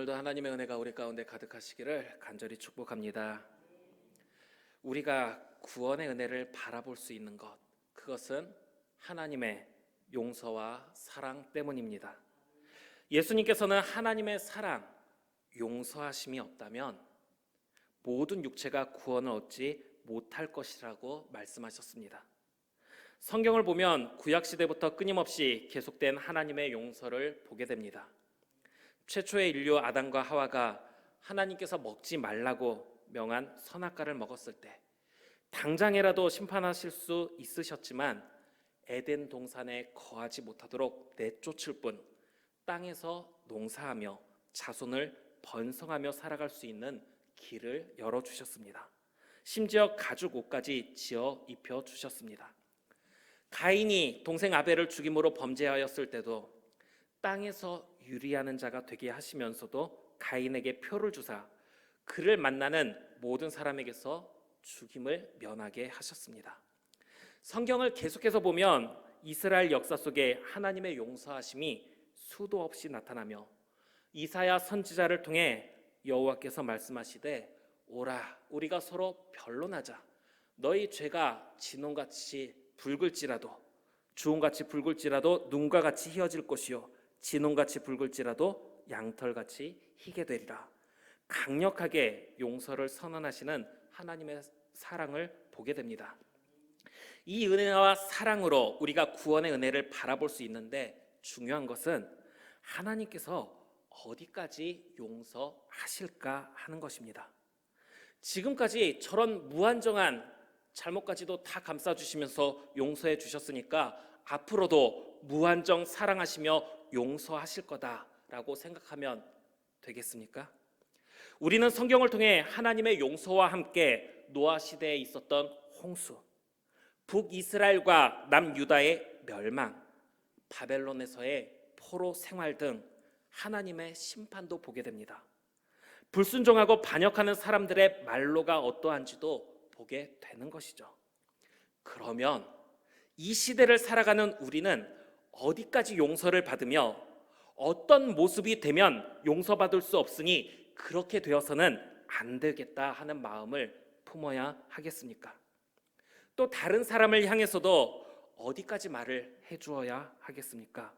오늘도 하나님의 은혜가 우리 가운데 가득하시기를 간절히 축복합니다. 우리가 구원의 은혜를 바라볼 수 있는 것, 그것은 하나님의 용서와 사랑 때문입니다. 예수님께서는 하나님의 사랑, 용서하심이 없다면 모든 육체가 구원을 얻지 못할 것이라고 말씀하셨습니다. 성경을 보면 구약시대부터 끊임없이 계속된 하나님의 용서를 보게 됩니다. 최초의 인류 아담과 하와가 하나님께서 먹지 말라고 명한 선악과를 먹었을 때 당장이라도 심판하실 수 있으셨지만 에덴 동산에 거하지 못하도록 내쫓을 뿐 땅에서 농사하며 자손을 번성하며 살아갈 수 있는 길을 열어주셨습니다. 심지어 가죽 옷까지 지어 입혀주셨습니다. 가인이 동생 아벨을 죽임으로 범죄하였을 때도 땅에서 유리하는 자가 되게 하시면서도 가인에게 표를 주사 그를 만나는 모든 사람에게서 죽임을 면하게 하셨습니다. 성경을 계속해서 보면 이스라엘 역사 속에 하나님의 용서하심이 수도 없이 나타나며 이사야 선지자를 통해 여호와께서 말씀하시되 오라 우리가 서로 변론하자. 너희 죄가 진홍같이 붉을지라도 주홍같이 붉을지라도 눈과 같이 희어질 것이요 진홍같이 붉을지라도 양털같이 희게 되리라. 강력하게 용서를 선언하시는 하나님의 사랑을 보게 됩니다. 이 은혜와 사랑으로 우리가 구원의 은혜를 바라볼 수 있는데 중요한 것은 하나님께서 어디까지 용서하실까 하는 것입니다. 지금까지 저런 무한정한 잘못까지도 다 감싸주시면서 용서해 주셨으니까 앞으로도 무한정 사랑하시며 용서하실 거다라고 생각하면 되겠습니까? 우리는 성경을 통해 하나님의 용서와 함께 노아 시대에 있었던 홍수, 북이스라엘과 남유다의 멸망, 바벨론에서의 포로 생활 등 하나님의 심판도 보게 됩니다. 불순종하고 반역하는 사람들의 말로가 어떠한지도 보게 되는 것이죠. 그러면 이 시대를 살아가는 우리는 어디까지 용서를 받으며 어떤 모습이 되면 용서받을 수 없으니 그렇게 되어서는 안 되겠다 하는 마음을 품어야 하겠습니까? 또 다른 사람을 향해서도 어디까지 말을 해주어야 하겠습니까?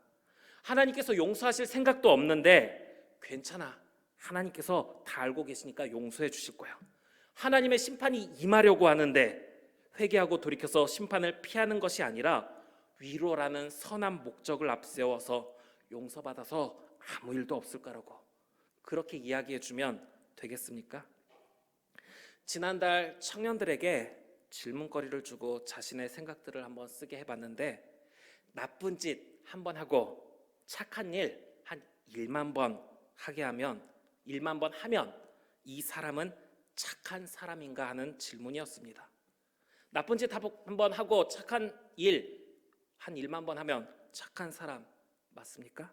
하나님께서 용서하실 생각도 없는데 괜찮아, 하나님께서 다 알고 계시니까 용서해 주실 거야. 하나님의 심판이 임하려고 하는데 회개하고 돌이켜서 심판을 피하는 것이 아니라 위로라는 선한 목적을 앞세워서 용서받아서 아무 일도 없을 거라고 그렇게 이야기해 주면 되겠습니까? 지난달 청년들에게 질문거리를 주고 자신의 생각들을 한번 쓰게 해봤는데 나쁜 짓 한 번 하고 착한 일 한 1만 번 하게 하면 1만 번 하면 이 사람은 착한 사람인가 하는 질문이었습니다. 나쁜 짓 한 번 하고 착한 일 한 1만 번 하면 착한 사람 맞습니까?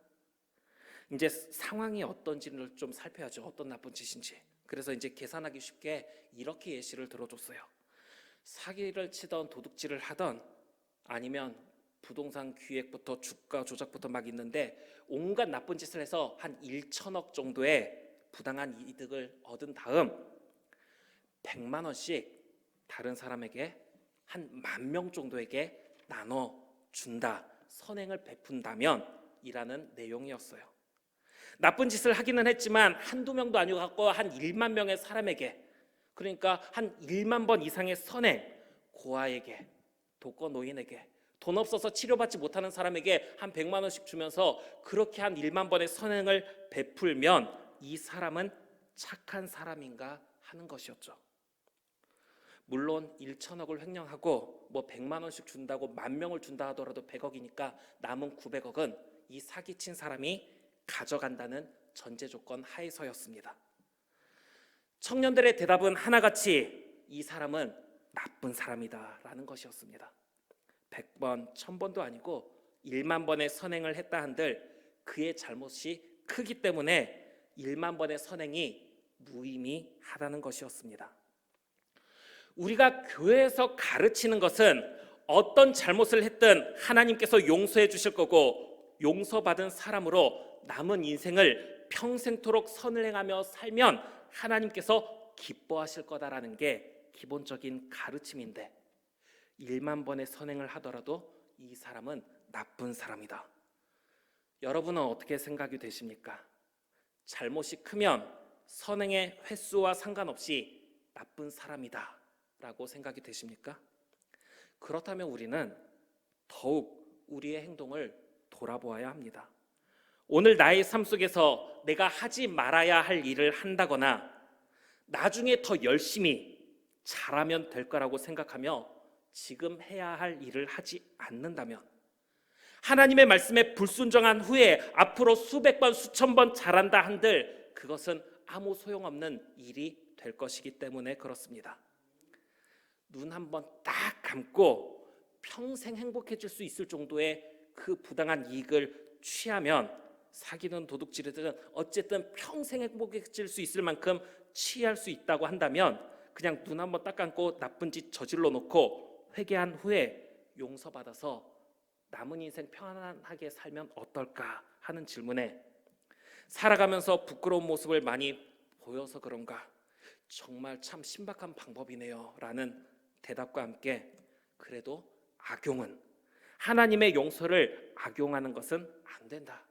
이제 상황이 어떤지를 좀 살펴야죠. 어떤 나쁜 짓인지. 그래서 이제 계산하기 쉽게 이렇게 예시를 들어줬어요. 사기를 치던 도둑질을 하던 아니면 부동산 기획부터 주가 조작부터 막 있는데 온갖 나쁜 짓을 해서 한 1천억 정도의 부당한 이득을 얻은 다음 100만 원씩 다른 사람에게 한 10,000명 정도에게 나눠준다, 선행을 베푼다면 이라는 내용이었어요. 나쁜 짓을 하기는 했지만 한두 명도 아니고 한 1만 명의 사람에게, 그러니까 한 1만 번 이상의 선행, 고아에게, 독거노인에게, 돈 없어서 치료받지 못하는 사람에게 한 100만 원씩 주면서 그렇게 한 1만 번의 선행을 베풀면 이 사람은 착한 사람인가 하는 것이었죠. 물론 1천억을 횡령하고 뭐 100만 원씩 준다고 10,000명을 준다 하더라도 100억이니까 남은 900억은 이 사기친 사람이 가져간다는 전제 조건 하에서였습니다. 청년들의 대답은 하나같이 이 사람은 나쁜 사람이다 라는 것이었습니다. 100번, 1000번도 아니고 1만 번의 선행을 했다 한들 그의 잘못이 크기 때문에 1만 번의 선행이 무의미하다는 것이었습니다. 우리가 교회에서 가르치는 것은 어떤 잘못을 했든 하나님께서 용서해 주실 거고 용서받은 사람으로 남은 인생을 평생토록 선을 행하며 살면 하나님께서 기뻐하실 거다라는 게 기본적인 가르침인데 1만 번의 선행을 하더라도 이 사람은 나쁜 사람이다. 여러분은 어떻게 생각이 되십니까? 잘못이 크면 선행의 횟수와 상관없이 나쁜 사람이다 라고 생각이 되십니까? 그렇다면 우리는 더욱 우리의 행동을 돌아보아야 합니다. 오늘 나의 삶 속에서 내가 하지 말아야 할 일을 한다거나 나중에 더 열심히 잘하면 될 거라고 생각하며 지금 해야 할 일을 하지 않는다면 하나님의 말씀에 불순종한 후에 앞으로 수백 번 수천 번 잘한다 한들 그것은 아무 소용없는 일이 될 것이기 때문에 그렇습니다. 눈 한 번 딱 감고 평생 행복해질 수 있을 정도의 그 부당한 이익을 취하면 사기든 도둑질이든 어쨌든 평생 행복해질 수 있을 만큼 취할 수 있다고 한다면 그냥 눈 한 번 딱 감고 나쁜 짓 저질러 놓고 회개한 후에 용서받아서 남은 인생 편안하게 살면 어떨까 하는 질문에 살아가면서 부끄러운 모습을 많이 보여서 그런가 정말 참 신박한 방법이네요 라는 대답과 함께 그래도 악용은 하나님의 용서를 악용하는 것은 안 된다.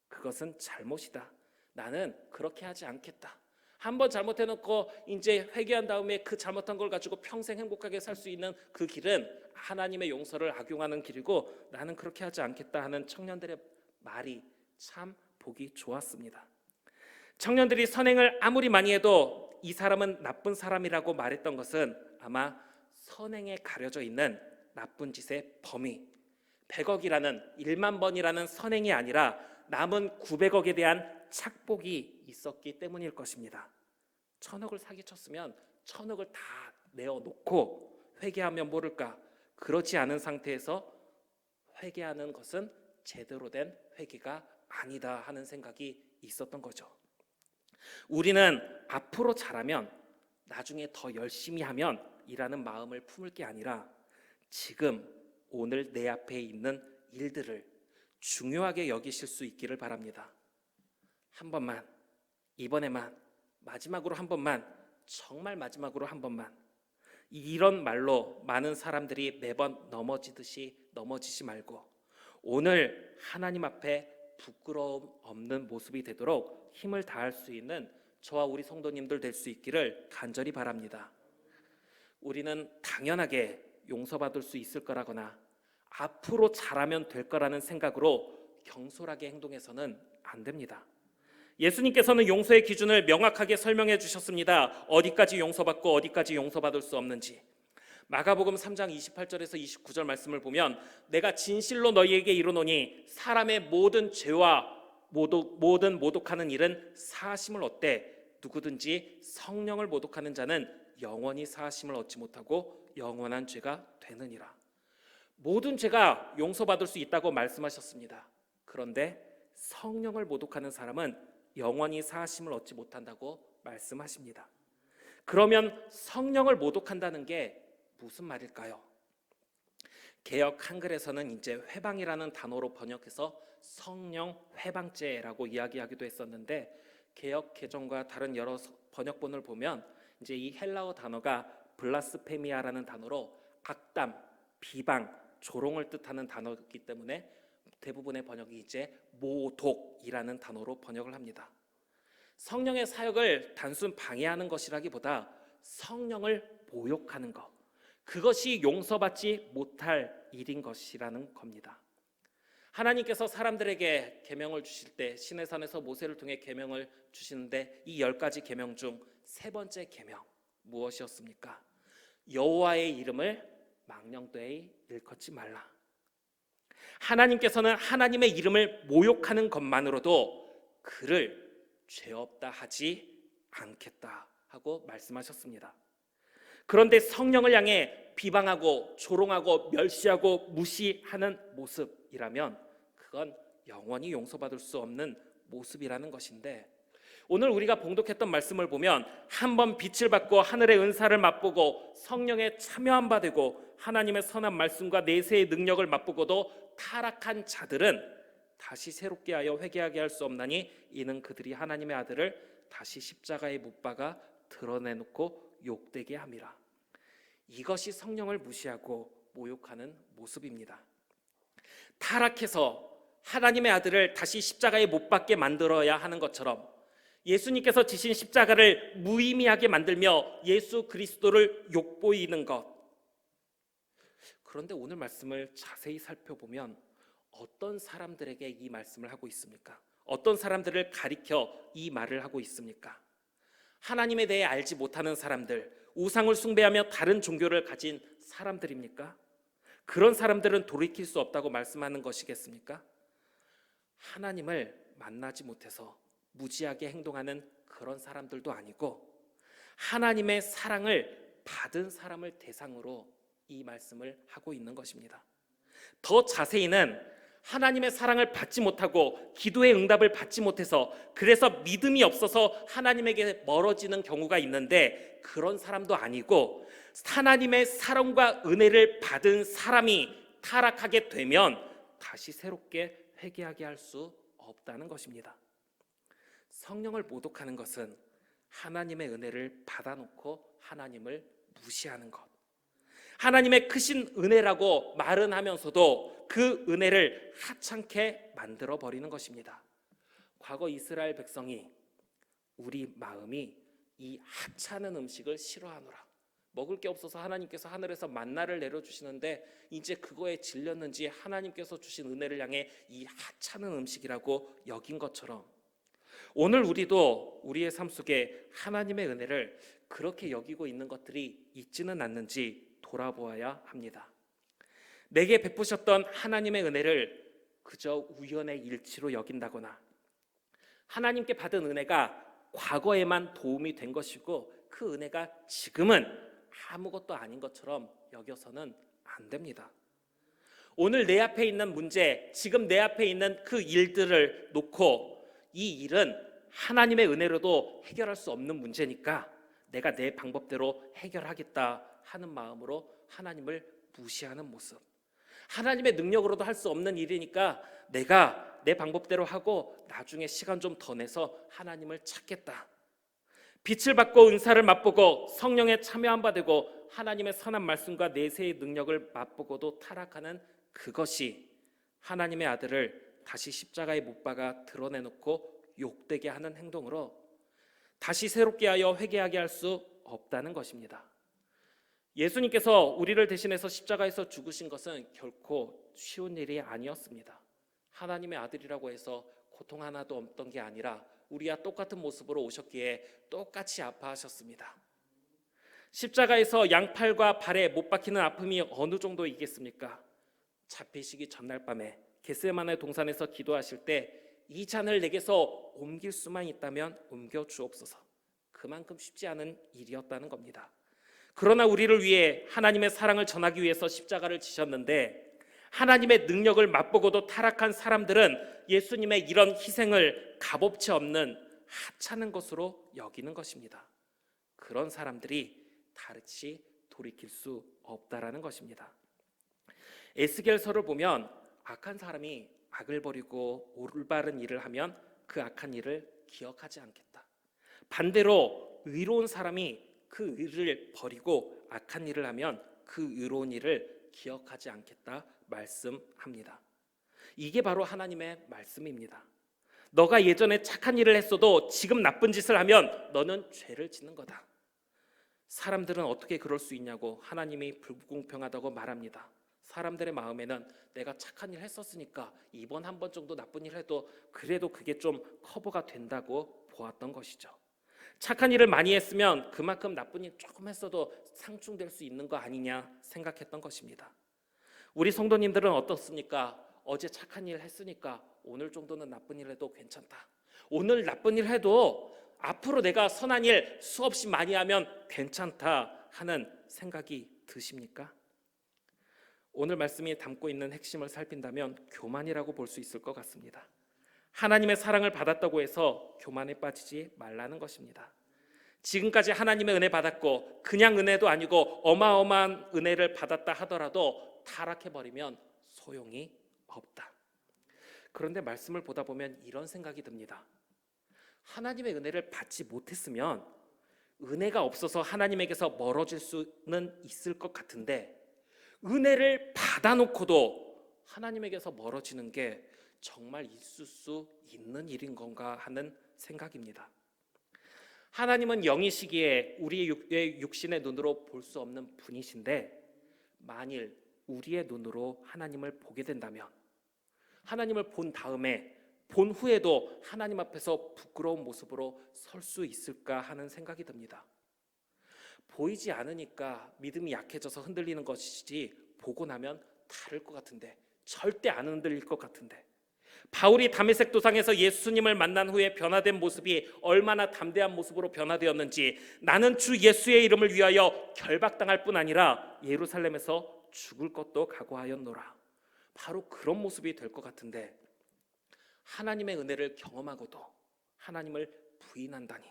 그것은 잘못이다. 나는 그렇게 하지 않겠다. 한번 잘못해놓고 이제 회개한 다음에 그 잘못한 걸 가지고 평생 행복하게 살 수 있는 그 길은 하나님의 용서를 악용하는 길이고 나는 그렇게 하지 않겠다 하는 청년들의 말이 참 보기 좋았습니다. 청년들이 선행을 아무리 많이 해도 이 사람은 나쁜 사람이라고 말했던 것은 아마 선행에 가려져 있는 나쁜 짓의 범위 100억이라는 1만 번이라는 선행이 아니라 남은 900억에 대한 착복이 있었기 때문일 것입니다. 1000억을 사기쳤으면 1000억을 다 내어놓고 회개하면 모를까 그렇지 않은 상태에서 회개하는 것은 제대로 된 회개가 아니다 하는 생각이 있었던 거죠. 우리는 앞으로 잘하면 나중에 더 열심히 하면 이라는 마음을 품을 게 아니라 지금 오늘 내 앞에 있는 일들을 중요하게 여기실 수 있기를 바랍니다. 한 번만, 이번에만, 마지막으로 한 번만, 정말 마지막으로 한 번만 이런 말로 많은 사람들이 매번 넘어지지 말고 오늘 하나님 앞에 부끄러움 없는 모습이 되도록 힘을 다할 수 있는 저와 우리 성도님들 될 수 있기를 간절히 바랍니다. 우리는 당연하게 용서받을 수 있을 거라거나 앞으로 잘하면 될 거라는 생각으로 경솔하게 행동해서는 안 됩니다. 예수님께서는 용서의 기준을 명확하게 설명해 주셨습니다. 어디까지 용서받고 어디까지 용서받을 수 없는지. 마가복음 3장 28절에서 29절 말씀을 보면 내가 진실로 너희에게 이르노니 사람의 모든 죄와 모든 모독하는 일은 사하심을 얻되 누구든지 성령을 모독하는 자는 영원히 사하심을 얻지 못하고 영원한 죄가 되느니라. 모든 죄가 용서받을 수 있다고 말씀하셨습니다. 그런데 성령을 모독하는 사람은 영원히 사하심을 얻지 못한다고 말씀하십니다. 그러면 성령을 모독한다는 게 무슨 말일까요? 개역 한글에서는 이제 회방이라는 단어로 번역해서 성령 회방죄라고 이야기하기도 했었는데 개역 개정과 다른 여러 번역본을 보면 이제 이 헬라어 단어가 블라스페미아라는 단어로 악담, 비방, 조롱을 뜻하는 단어이기 때문에 대부분의 번역이 이제 모독이라는 단어로 번역을 합니다. 성령의 사역을 단순 방해하는 것이라기보다 성령을 모욕하는 것, 그것이 용서받지 못할 일인 것이라는 겁니다. 하나님께서 사람들에게 계명을 주실 때 시내산에서 모세를 통해 계명을 주시는데 이 10가지 계명 중 세 번째 계명 무엇이었습니까? 여호와의 이름을 망령되이 일컫지 말라. 하나님께서는 하나님의 이름을 모욕하는 것만으로도 그를 죄 없다 하지 않겠다 하고 말씀하셨습니다. 그런데 성령을 향해 비방하고 조롱하고 멸시하고 무시하는 모습이라면 그건 영원히 용서받을 수 없는 모습이라는 것인데 오늘 우리가 봉독했던 말씀을 보면 한번 빛을 받고 하늘의 은사를 맛보고 성령에 참여한 바 되고 하나님의 선한 말씀과 내세의 능력을 맛보고도 타락한 자들은 다시 새롭게 하여 회개하게 할 수 없나니 이는 그들이 하나님의 아들을 다시 십자가에 못 박아 드러내놓고 욕되게 함이라. 이것이 성령을 무시하고 모욕하는 모습입니다. 타락해서 하나님의 아들을 다시 십자가에 못 박게 만들어야 하는 것처럼 예수님께서 지신 십자가를 무의미하게 만들며 예수 그리스도를 욕보이는 것. 그런데 오늘 말씀을 자세히 살펴보면 어떤 사람들에게 이 말씀을 하고 있습니까? 어떤 사람들을 가리켜 이 말을 하고 있습니까? 하나님에 대해 알지 못하는 사람들, 우상을 숭배하며 다른 종교를 가진 사람들입니까? 그런 사람들은 돌이킬 수 없다고 말씀하는 것이겠습니까? 하나님을 만나지 못해서 무지하게 행동하는 그런 사람들도 아니고 하나님의 사랑을 받은 사람을 대상으로 이 말씀을 하고 있는 것입니다. 더 자세히는 하나님의 사랑을 받지 못하고 기도의 응답을 받지 못해서 그래서 믿음이 없어서 하나님에게 멀어지는 경우가 있는데 그런 사람도 아니고 하나님의 사랑과 은혜를 받은 사람이 타락하게 되면 다시 새롭게 회개하게 할 수 없다는 것입니다. 성령을 모독하는 것은 하나님의 은혜를 받아놓고 하나님을 무시하는 것, 하나님의 크신 은혜라고 말은 하면서도 그 은혜를 하찮게 만들어버리는 것입니다. 과거 이스라엘 백성이 우리 마음이 이 하찮은 음식을 싫어하노라. 먹을 게 없어서 하나님께서 하늘에서 만나를 내려주시는데 이제 그거에 질렸는지 하나님께서 주신 은혜를 향해 이 하찮은 음식이라고 여긴 것처럼 오늘 우리도 우리의 삶 속에 하나님의 은혜를 그렇게 여기고 있는 것들이 있지는 않는지 돌아보아야 합니다. 내게 베푸셨던 하나님의 은혜를 그저 우연의 일치로 여긴다거나 하나님께 받은 은혜가 과거에만 도움이 된 것이고 그 은혜가 지금은 아무것도 아닌 것처럼 여겨서는 안 됩니다. 오늘 내 앞에 있는 문제, 지금 내 앞에 있는 그 일들을 놓고 이 일은 하나님의 은혜로도 해결할 수 없는 문제니까 내가 내 방법대로 해결하겠다 하는 마음으로 하나님을 무시하는 모습, 하나님의 능력으로도 할 수 없는 일이니까 내가 내 방법대로 하고 나중에 시간 좀 더 내서 하나님을 찾겠다. 빛을 받고 은사를 맛보고 성령에 참여한 바 되고 하나님의 선한 말씀과 내세의 능력을 맛보고도 타락하는 그것이 하나님의 아들을 다시 십자가에 못 박아 드러내놓고 욕되게 하는 행동으로 다시 새롭게 하여 회개하게 할 수 없다는 것입니다. 예수님께서 우리를 대신해서 십자가에서 죽으신 것은 결코 쉬운 일이 아니었습니다. 하나님의 아들이라고 해서 고통 하나도 없던 게 아니라 우리와 똑같은 모습으로 오셨기에 똑같이 아파하셨습니다. 십자가에서 양팔과 발에 못 박히는 아픔이 어느 정도이겠습니까? 잡히시기 전날 밤에 겟세마네 동산에서 기도하실 때 이 잔을 내게서 옮길 수만 있다면 옮겨 주옵소서. 그만큼 쉽지 않은 일이었다는 겁니다. 그러나 우리를 위해 하나님의 사랑을 전하기 위해서 십자가를 지셨는데 하나님의 능력을 맛보고도 타락한 사람들은 예수님의 이런 희생을 값어치 없는 하찮은 것으로 여기는 것입니다. 그런 사람들이 다시 돌이킬 수 없다라는 것입니다. 에스겔서를 보면 악한 사람이 악을 버리고 올바른 일을 하면 그 악한 일을 기억하지 않겠다. 반대로 의로운 사람이 그 의를 버리고 악한 일을 하면 그 의로운 일을 기억하지 않겠다 말씀합니다. 이게 바로 하나님의 말씀입니다. 너가 예전에 착한 일을 했어도 지금 나쁜 짓을 하면 너는 죄를 짓는 거다. 사람들은 어떻게 그럴 수 있냐고 하나님이 불공평하다고 말합니다. 사람들의 마음에는 내가 착한 일 했었으니까 이번 한 번 정도 나쁜 일 해도 그래도 그게 좀 커버가 된다고 보았던 것이죠. 착한 일을 많이 했으면 그만큼 나쁜 일 조금 했어도 상충될 수 있는 거 아니냐 생각했던 것입니다. 우리 성도님들은 어떻습니까? 어제 착한 일 했으니까 오늘 정도는 나쁜 일 해도 괜찮다. 오늘 나쁜 일 해도 앞으로 내가 선한 일 수없이 많이 하면 괜찮다 하는 생각이 드십니까? 오늘 말씀이 담고 있는 핵심을 살핀다면 교만이라고 볼 수 있을 것 같습니다. 하나님의 사랑을 받았다고 해서 교만에 빠지지 말라는 것입니다. 지금까지 하나님의 은혜 받았고 그냥 은혜도 아니고 어마어마한 은혜를 받았다 하더라도 타락해버리면 소용이 없다. 그런데 말씀을 보다 보면 이런 생각이 듭니다. 하나님의 은혜를 받지 못했으면 은혜가 없어서 하나님에게서 멀어질 수는 있을 것 같은데, 은혜를 받아놓고도 하나님에게서 멀어지는 게 정말 있을 수 있는 일인 건가 하는 생각입니다. 하나님은 영이시기에 우리의 육신의 눈으로 볼 수 없는 분이신데, 만일 우리의 눈으로 하나님을 보게 된다면, 하나님을 본 다음에 본 후에도 하나님 앞에서 부끄러운 모습으로 설 수 있을까 하는 생각이 듭니다. 보이지 않으니까 믿음이 약해져서 흔들리는 것이지, 보고 나면 다를 것 같은데, 절대 안 흔들릴 것 같은데, 바울이 다메섹 도상에서 예수님을 만난 후에 변화된 모습이 얼마나 담대한 모습으로 변화되었는지, 나는 주 예수의 이름을 위하여 결박당할 뿐 아니라 예루살렘에서 죽을 것도 각오하였노라. 바로 그런 모습이 될 것 같은데, 하나님의 은혜를 경험하고도 하나님을 부인한다니.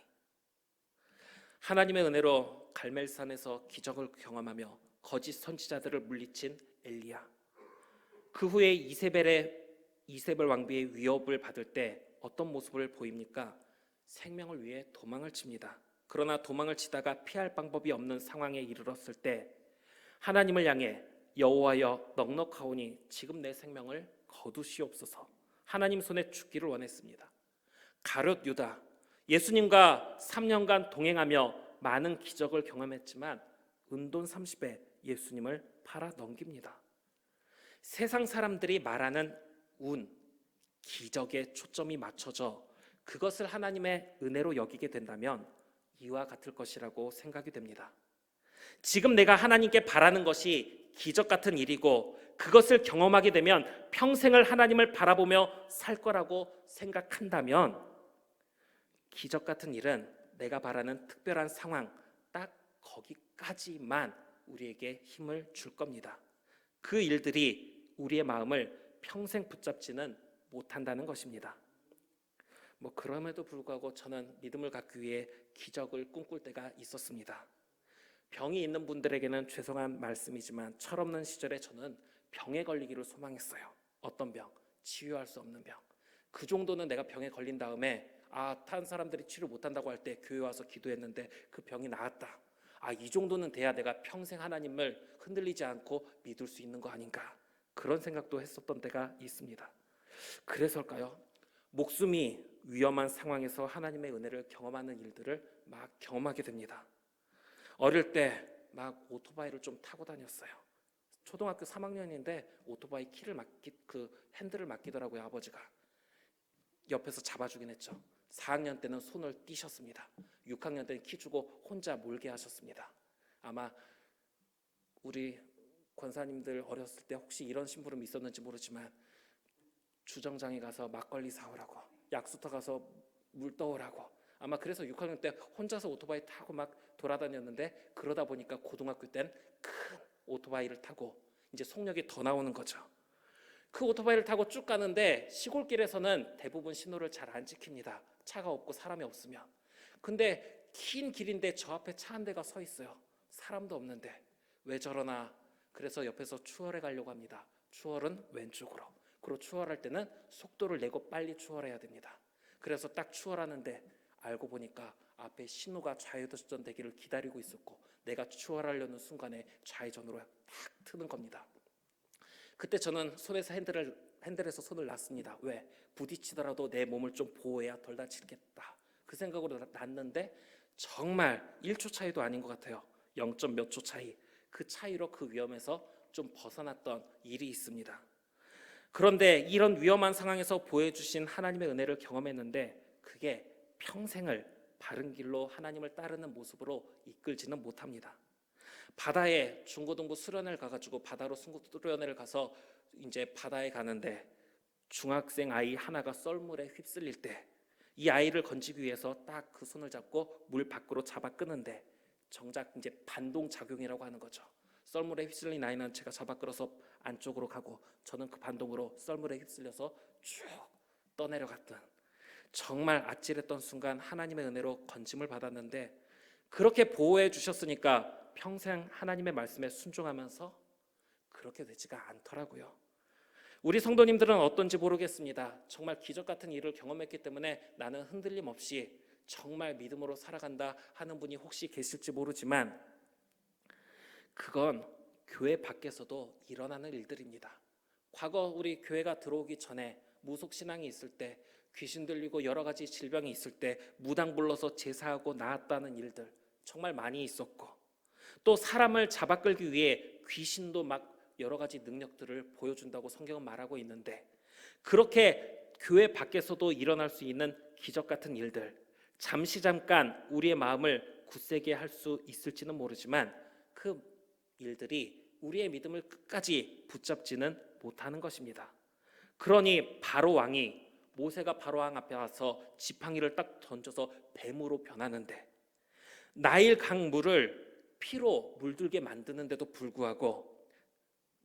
하나님의 은혜로 갈멜산에서 기적을 경험하며 거짓 선지자들을 물리친 엘리야, 그 후에 이세벨 왕비의 위협을 받을 때 어떤 모습을 보입니까? 생명을 위해 도망을 칩니다. 그러나 도망을 치다가 피할 방법이 없는 상황에 이르렀을 때 하나님을 향해 여호와여 넉넉하오니 지금 내 생명을 거두시옵소서, 하나님 손에 죽기를 원했습니다. 가룟 유다, 예수님과 3년간 동행하며 많은 기적을 경험했지만 은돈 30에 예수님을 팔아 넘깁니다. 세상 사람들이 말하는 운, 기적에 초점이 맞춰져 그것을 하나님의 은혜로 여기게 된다면 이와 같을 것이라고 생각이 됩니다. 지금 내가 하나님께 바라는 것이 기적 같은 일이고, 그것을 경험하게 되면 평생을 하나님을 바라보며 살 거라고 생각한다면, 기적 같은 일은 내가 바라는 특별한 상황, 딱 거기까지만 우리에게 힘을 줄 겁니다. 그 일들이 우리의 마음을 평생 붙잡지는 못한다는 것입니다. 그럼에도 불구하고 저는 믿음을 갖기 위해 기적을 꿈꿀 때가 있었습니다. 병이 있는 분들에게는 죄송한 말씀이지만 철없는 시절에 저는 병에 걸리기를 소망했어요. 어떤 병? 치유할 수 없는 병. 그 정도는 내가 병에 걸린 다음에 다른 사람들이 치료 못한다고 할 때 교회 와서 기도했는데 그 병이 나았다. 이 정도는 돼야 내가 평생 하나님을 흔들리지 않고 믿을 수 있는 거 아닌가, 그런 생각도 했었던 때가 있습니다. 그래서일까요? 목숨이 위험한 상황에서 하나님의 은혜를 경험하는 일들을 막 경험하게 됩니다. 어릴 때 막 오토바이를 좀 타고 다녔어요. 초등학교 3학년인데 오토바이 핸들을 맡기더라고요, 아버지가. 옆에서 잡아주긴 했죠. 4학년 때는 손을 띄셨습니다. 6학년 때는 키 주고 혼자 몰게 하셨습니다. 아마 우리 권사님들 어렸을 때 혹시 이런 심부름 있었는지 모르지만, 주정장에 가서 막걸리 사오라고, 약수터 가서 물 떠오라고, 아마 그래서 6학년 때 혼자서 오토바이 타고 막 돌아다녔는데, 그러다 보니까 고등학교 땐 큰 오토바이를 타고 이제 속력이 더 나오는 거죠. 그 오토바이를 타고 쭉 가는데 시골길에서는 대부분 신호를 잘 안 지킵니다. 차가 없고 사람이 없으면. 근데 긴 길인데 저 앞에 차 한 대가 서 있어요. 사람도 없는데 왜 저러나. 그래서 옆에서 추월해 가려고 합니다. 추월은 왼쪽으로. 그리고 추월할 때는 속도를 내고 빨리 추월해야 됩니다. 그래서 딱 추월하는데 알고 보니까 앞에 신호가 좌회전 되기를 기다리고 있었고, 내가 추월하려는 순간에 좌회전으로 탁 트는 겁니다. 그때 저는 손에서 핸들에서 손을 놨습니다. 왜? 부딪히더라도 내 몸을 좀 보호해야 덜 다치겠다, 그 생각으로 놨는데 정말 1초 차이도 아닌 것 같아요. 0. 몇 초 차이. 그 차이로 그 위험에서 좀 벗어났던 일이 있습니다. 그런데 이런 위험한 상황에서 보여주신 하나님의 은혜를 경험했는데, 그게 평생을 바른 길로 하나님을 따르는 모습으로 이끌지는 못합니다. 바다에 중고등부 수련회를 가가지고 바다로 수련회를 가서 이제 바다에 가는데, 중학생 아이 하나가 썰물에 휩쓸릴 때 이 아이를 건지기 위해서 딱 그 손을 잡고 물 밖으로 잡아 끄는데, 정작 이제 반동 작용이라고 하는 거죠. 썰물에 휩쓸린 아이는 제가 잡아 끌어서 안쪽으로 가고, 저는 그 반동으로 썰물에 휩쓸려서 쭉 떠내려갔던, 정말 아찔했던 순간 하나님의 은혜로 건짐을 받았는데, 그렇게 보호해 주셨으니까 평생 하나님의 말씀에 순종하면서 그렇게 되지가 않더라고요. 우리 성도님들은 어떤지 모르겠습니다. 정말 기적 같은 일을 경험했기 때문에 나는 흔들림 없이 정말 믿음으로 살아간다 하는 분이 혹시 계실지 모르지만 그건 교회 밖에서도 일어나는 일들입니다. 과거 우리 교회가 들어오기 전에 무속신앙이 있을 때, 귀신 들리고 여러 가지 질병이 있을 때 무당 불러서 제사하고 나았다는 일들 정말 많이 있었고, 또 사람을 잡아 끌기 위해 귀신도 막 여러 가지 능력들을 보여준다고 성경은 말하고 있는데, 그렇게 교회 밖에서도 일어날 수 있는 기적 같은 일들, 잠깐 우리의 마음을 굳세게 할 수 있을지는 모르지만 그 일들이 우리의 믿음을 끝까지 붙잡지는 못하는 것입니다. 그러니 바로 왕이, 모세가 바로 왕 앞에 와서 지팡이를 딱 던져서 뱀으로 변하는데, 나일 강 물을 피로 물들게 만드는데도 불구하고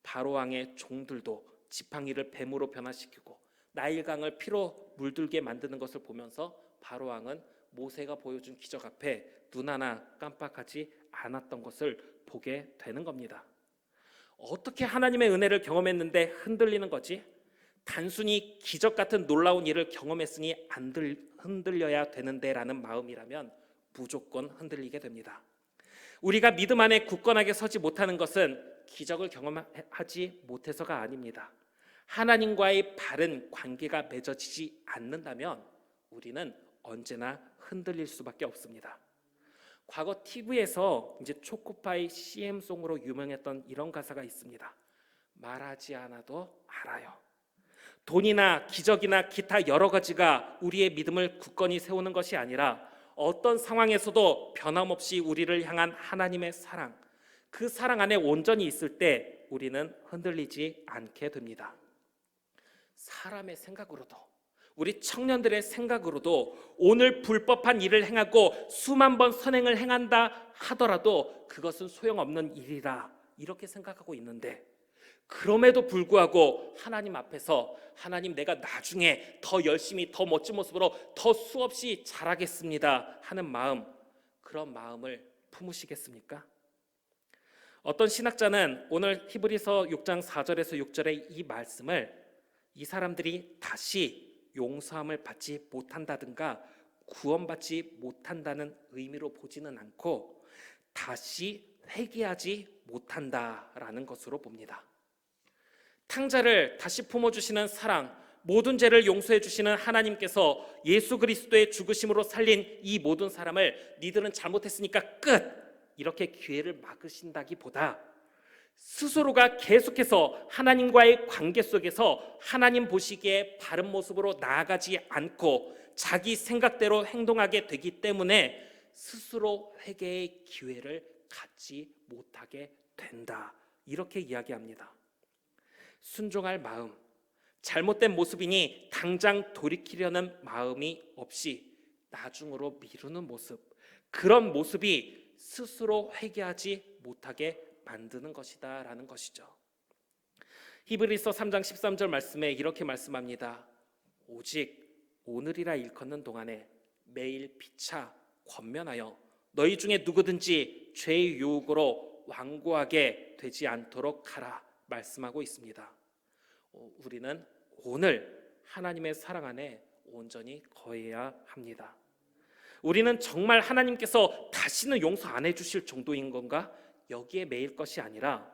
바로 왕의 종들도 지팡이를 뱀으로 변화시키고 나일 강을 피로 물들게 만드는 것을 보면서 바로 왕은 모세가 보여준 기적 앞에 눈 하나 깜빡하지 않았던 것을 보게 되는 겁니다. 어떻게 하나님의 은혜를 경험했는데 흔들리는 거지? 단순히 기적 같은 놀라운 일을 경험했으니 안 흔들려야 되는데 라는 마음이라면 무조건 흔들리게 됩니다. 우리가 믿음 안에 굳건하게 서지 못하는 것은 기적을 경험하지 못해서가 아닙니다. 하나님과의 바른 관계가 맺어지지 않는다면 우리는 언제나 흔들릴 수밖에 없습니다. 과거 TV에서 이제 초코파이 CM송으로 유명했던 이런 가사가 있습니다. 말하지 않아도 알아요. 돈이나 기적이나 기타 여러 가지가 우리의 믿음을 굳건히 세우는 것이 아니라 어떤 상황에서도 변함없이 우리를 향한 하나님의 사랑, 그 사랑 안에 온전히 있을 때 우리는 흔들리지 않게 됩니다. 사람의 생각으로도, 우리 청년들의 생각으로도 오늘 불법한 일을 행하고 수만 번 선행을 행한다 하더라도 그것은 소용없는 일이라 이렇게 생각하고 있는데, 그럼에도 불구하고 하나님 앞에서 하나님, 내가 나중에 더 열심히 더 멋진 모습으로 더 수없이 잘하겠습니다 하는 마음, 그런 마음을 품으시겠습니까? 어떤 신학자는 오늘 히브리서 6장 4절에서 6절의 이 말씀을 이 사람들이 다시 용서함을 받지 못한다든가 구원받지 못한다는 의미로 보지는 않고 다시 회개하지 못한다라는 것으로 봅니다. 탕자를 다시 품어주시는 사랑, 모든 죄를 용서해 주시는 하나님께서 예수 그리스도의 죽으심으로 살린 이 모든 사람을 니들은 잘못했으니까 끝! 이렇게 기회를 막으신다기보다 스스로가 계속해서 하나님과의 관계 속에서 하나님 보시기에 바른 모습으로 나아가지 않고 자기 생각대로 행동하게 되기 때문에 스스로 회개의 기회를 갖지 못하게 된다, 이렇게 이야기합니다. 순종할 마음, 잘못된 모습이니 당장 돌이키려는 마음이 없이 나중으로 미루는 모습, 그런 모습이 스스로 회개하지 못하게 만드는 것이다 라는 것이죠. 히브리서 3장 13절 말씀에 이렇게 말씀합니다. 오직 오늘이라 일컫는 동안에 매일 피차 권면하여 너희 중에 누구든지 죄의 유혹으로 완고하게 되지 않도록 하라 말씀하고 있습니다. 우리는 오늘 하나님의 사랑 안에 온전히 거해야 합니다. 우리는 정말 하나님께서 다시는 용서 안 해주실 정도인 건가? 여기에 매일 것이 아니라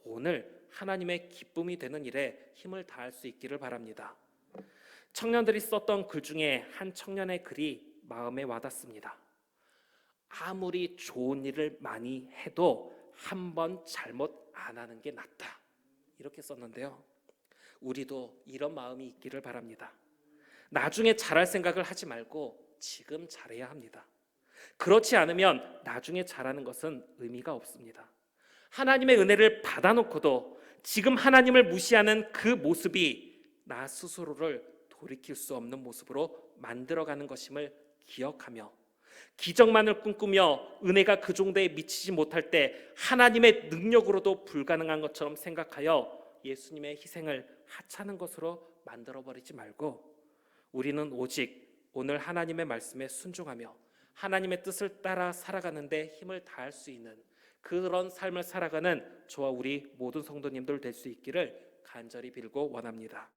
오늘 하나님의 기쁨이 되는 일에 힘을 다할 수 있기를 바랍니다. 청년들이 썼던 글 중에 한 청년의 글이 마음에 와닿습니다. 아무리 좋은 일을 많이 해도 한 번 잘못 안 하는 게 낫다, 이렇게 썼는데요. 우리도 이런 마음이 있기를 바랍니다. 나중에 잘할 생각을 하지 말고 지금 잘해야 합니다. 그렇지 않으면 나중에 잘하는 것은 의미가 없습니다. 하나님의 은혜를 받아놓고도 지금 하나님을 무시하는 그 모습이 나 스스로를 돌이킬 수 없는 모습으로 만들어가는 것임을 기억하며, 기적만을 꿈꾸며 은혜가 그 정도에 미치지 못할 때 하나님의 능력으로도 불가능한 것처럼 생각하여 예수님의 희생을 하찮은 것으로 만들어버리지 말고, 우리는 오직 오늘 하나님의 말씀에 순종하며 하나님의 뜻을 따라 살아가는데 힘을 다할 수 있는 그런 삶을 살아가는 저와 우리 모든 성도님들 될 수 있기를 간절히 빌고 원합니다.